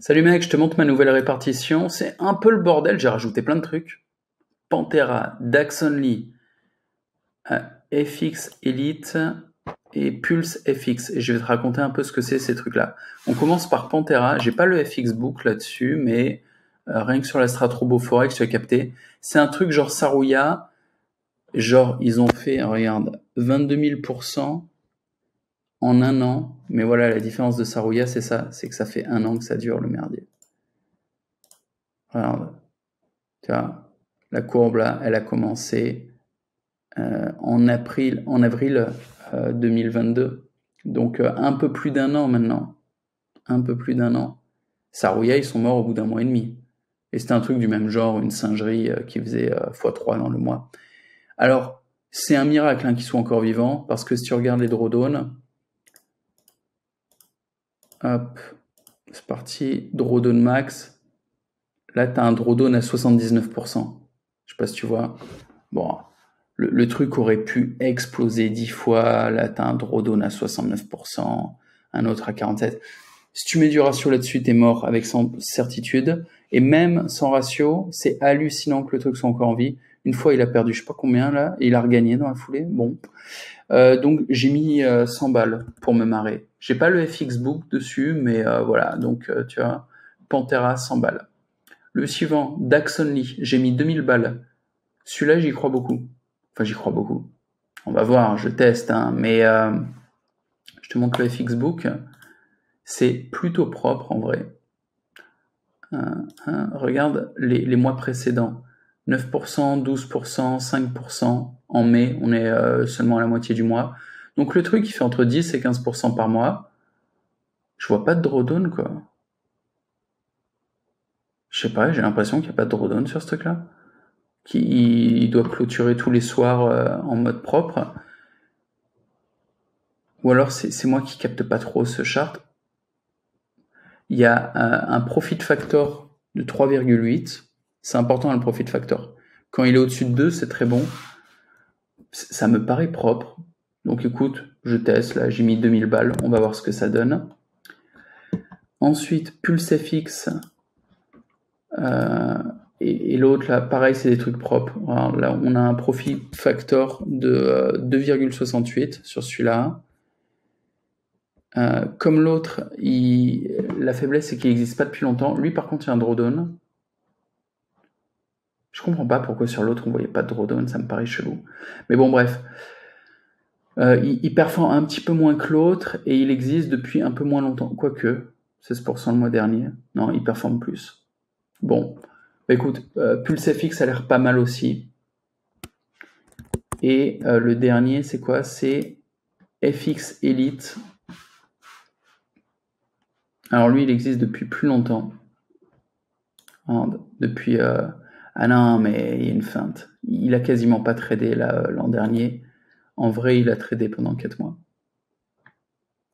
Salut mec, je te montre ma nouvelle répartition. C'est un peu le bordel, j'ai rajouté plein de trucs. Pantera, Dax Only, FX Elite et Pulse FX. Et je vais te raconter un peu ce que c'est ces trucs-là. On commence par Pantera. J'ai pas le FX Book là-dessus, mais rien que sur la Strat Robo Forex, tu as capté. C'est un truc genre Sarouya. Genre, ils ont fait, regarde, 22 000% en un an. Mais voilà, la différence de Sarouya, c'est ça. C'est que ça fait un an que ça dure, le merdier. Regarde. Tu vois, la courbe là, elle a commencé en avril 2022. Donc un peu plus d'un an maintenant. Un peu plus d'un an. Sarouya, ils sont morts au bout d'un mois et demi. Et c'était un truc du même genre, une singerie qui faisait x3 dans le mois. Alors, c'est un miracle qu'ils soient encore vivants, parce que si tu regardes les drawdowns, hop, c'est parti, drawdown max, là tu as un drawdown à 79%. Je sais pas si tu vois. Bon, le truc aurait pu exploser 10 fois. Là, tu as un drawdown à 69%, un autre à 47%. Si tu mets du ratio là-dessus, t'es mort avec sans certitude. Et même sans ratio, c'est hallucinant que le truc soit encore en vie. Une fois, il a perdu je sais pas combien là, et il a regagné dans la foulée. Bon, donc j'ai mis 100 balles pour me marrer. J'ai pas le FX Book dessus, mais voilà. Donc tu vois, Pantera 100 balles. Le suivant, Dax Only, j'ai mis 2000 balles. Celui-là, j'y crois beaucoup. Enfin, j'y crois beaucoup. On va voir, je teste, hein, mais je te montre le FX Book. C'est plutôt propre en vrai. Regarde les mois précédents. 9%, 12%, 5%. En mai, on est seulement à la moitié du mois. Donc le truc, il fait entre 10 et 15% par mois. Je vois pas de drawdown, quoi. Je sais pas, j'ai l'impression qu'il n'y a pas de drawdown sur ce truc-là. Il doit clôturer tous les soirs en mode propre. Ou alors c'est moi qui capte pas trop ce chart. Il y a un profit factor de 3,8. C'est important le profit factor. Quand il est au-dessus de 2, c'est très bon. Ça me paraît propre. Donc écoute, je teste. Là, j'ai mis 2000 balles. On va voir ce que ça donne. Ensuite, Pulse FX. Et l'autre, là, pareil, c'est des trucs propres. Alors, là, on a un profit factor de 2,68 sur celui-là. Comme l'autre, la faiblesse, c'est qu'il n'existe pas depuis longtemps. Lui, par contre, il y a un drawdown. Je comprends pas pourquoi sur l'autre, on voyait pas de drawdown. Ça me paraît chelou. Mais bon, bref. Il performe un petit peu moins que l'autre et il existe depuis un peu moins longtemps. Quoique, 16% le mois dernier. Non, il performe plus. Bon. Bah, écoute, Pulse FX a l'air pas mal aussi. Et le dernier, c'est quoi? C'est FX Elite. Alors lui, il existe depuis plus longtemps. Depuis... Ah non, mais il y a une feinte. Il a quasiment pas tradé l'an dernier. En vrai, il a tradé pendant 4 mois.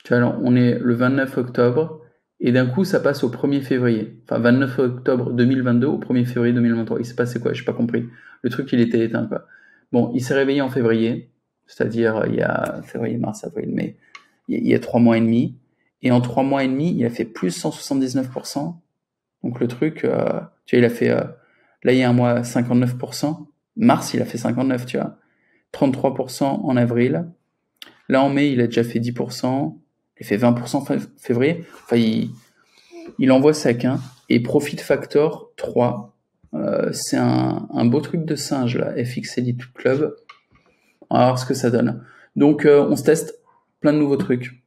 Tu vois, on est le 29 octobre, et d'un coup, ça passe au 1er février. Enfin, 29 octobre 2022 au 1er février 2023. Il s'est passé quoi? J'ai pas compris. Le truc, il était éteint, quoi. Bon, il s'est réveillé en février, c'est-à-dire il y a février, mars, avril, mai. Il y a 3 mois et demi. Et en 3 mois et demi, il a fait plus 179%. Donc le truc, tu vois, il a fait... là, il y a un mois, 59%. Mars, il a fait 59%, tu vois. 33% en avril. Là, en mai, il a déjà fait 10%. Il fait 20% février. Enfin, il envoie sec, hein. Et Profit Factor 3. C'est un beau truc de singe, là. FX Elite Club. On va voir ce que ça donne. Donc, on se teste plein de nouveaux trucs.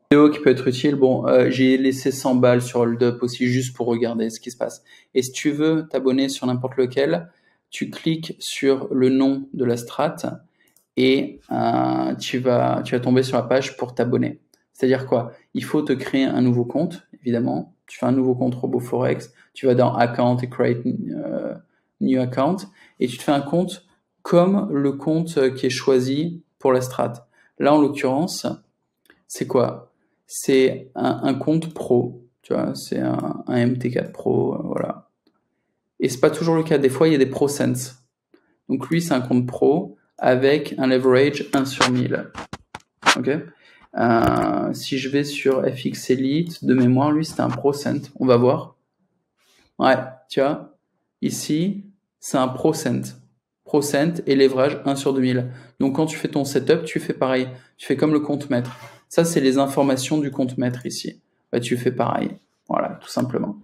Vidéo qui peut être utile. Bon, j'ai laissé 100 balles sur Hold Up aussi, juste pour regarder ce qui se passe. Et si tu veux t'abonner sur n'importe lequel, tu cliques sur le nom de la strat et tu vas tomber sur la page pour t'abonner. C'est-à-dire quoi? Il faut te créer un nouveau compte, évidemment. Tu fais un nouveau compte RoboForex, tu vas dans Account et Create New Account, et tu te fais un compte comme le compte qui est choisi pour la strat. Là, en l'occurrence, c'est quoi? C'est un compte pro, tu vois, c'est un MT4 Pro, voilà. Et c'est pas toujours le cas, des fois il y a des ProSense. Donc lui, c'est un compte pro avec un leverage 1 sur 1000. Ok? Si je vais sur FX Elite, de mémoire, lui, c'était un %. On va voir. Ouais, tu vois, ici, c'est un %. % et leverage 1 sur 2000. Donc, quand tu fais ton setup, tu fais pareil. Tu fais comme le compte maître. Ça, c'est les informations du compte maître ici. Bah, tu fais pareil. Voilà, tout simplement.